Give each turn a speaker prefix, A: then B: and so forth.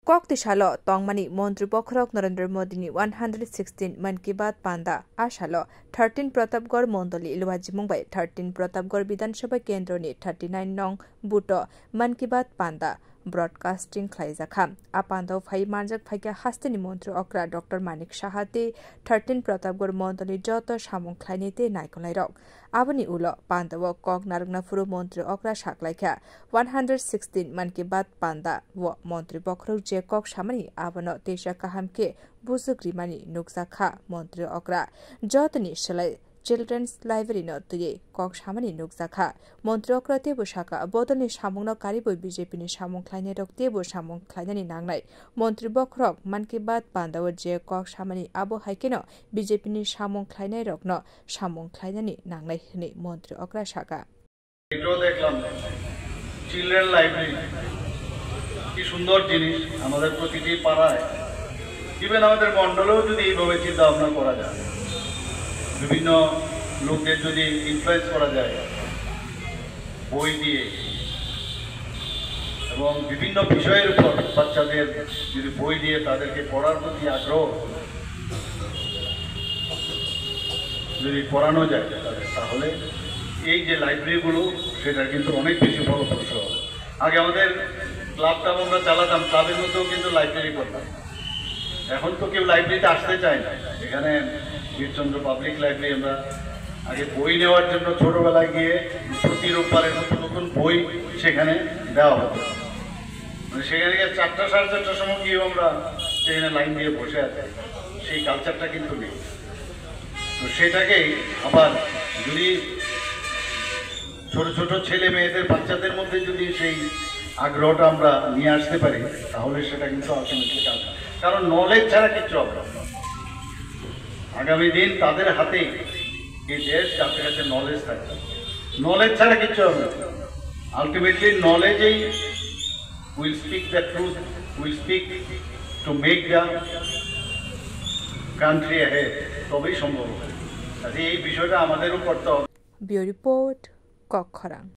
A: Koktisalo tongmani Montri Pokhrok Narendra Modini 116 Man Ki Baat Panda Ashalo 13 Pratapgarh Mondoli Ilwaji Mumbai 13 Pratapgarh Bidhan Sabha Kendroni 39 Nong Buto Man Ki Baat Panda Broadcasting Khlaijaka Apando Phai Marjak Phaika Hastini Montri Okra Dr. Manik Shahate 13 Pratapgarh Mondoli Joto Samung Khlainite Naikonlairok Aboni Ulo Pandawo Kok Naragna Furu Montri Okra Shaklaika 116 Man Ki Baat Panda wo Montri Pokhrok je Kok Samani Abono Tesha Kahamke Buzugrimani Nukzakha Montri Okra Jotani Shalai Children's Library no tuye Kok Samani Nukzakha Montri Okra Tebo Shaka Bodoni Samungno Karibo BJP ni Samung Khlaine Rok Tebo Samung Khlainani Nangnai Montri Pokhrok Man Ki Baat Panda wo je Kok Samani Abo Haikeno BJP ni Samung Khlainai Rok no Samung Khlainani Nangnai hini Montri Okra Shaka
B: এটাও দেখলাম children library কি সুন্দর জিনিস আমাদের প্রতিটি পাড়ায় even আমাদের মণ্ডলেও যদি এইভাবে চিন্তা ভাবনা করা যায় বিভিন্ন লোকদের যদি ইনফ্লুয়েন্স করা যায় বই দিয়ে এবং বিভিন্ন বিষয়ের উপর বাচ্চাদের যদি বই দিয়ে তাদেরকে পড়ার প্রতি আগ্রহ যদি পড়ানো যায় তাহলে এই যে লাইব্রেরিগুলো সেটা কিন্তু অনেক বেশি ফলপ্রসূ হবে। আগে আমাদের ক্লাবটা আমরা চালাতাম, ক্লাবের মধ্যেও কিন্তু লাইব্রেরি করতাম। এখন তো কেউ লাইব্রেরিতে আসতে চায় না। এখানে বীরচন্দ্র পাবলিক লাইব্রেরি আমরা আগে বই নেওয়ার জন্য ছোটবেলায় গিয়ে প্রতি রোববারে নতুন নতুন বই সেখানে দেওয়া হতো, মানে সেখানে গিয়ে 4টা সাড়ে 4টার সময় গিয়েও আমরা সেখানে লাইন দিয়ে বসে আছি। সেই কালচারটা কিন্তু নেই। তো সেটাকেই আবার যদি ছোট ছোট ছেলে মেয়েদের বাচ্চাদের মধ্যে যদি সেই আগ্রহটা আমরা নিয়ে আসতে পারি তাহলে সেটা কিন্তু আলটিমেটলি কাজ, কারণ নলেজ ছাড়া কিচ্ছু হবে না। আগামী দিন তাদের হাতেই এই দেশ, যাদের কাছে নলেজ থাকবে, নলেজ ছাড়া কিচ্ছু হবে না। আলটিমেটলি নলেজেই will speak the truth, will speak to make the country ahead, তবেই সম্ভব হবে। এই বিষয়টা আমাদেরও করতে হবে।
A: Bureau Report Kokkhorang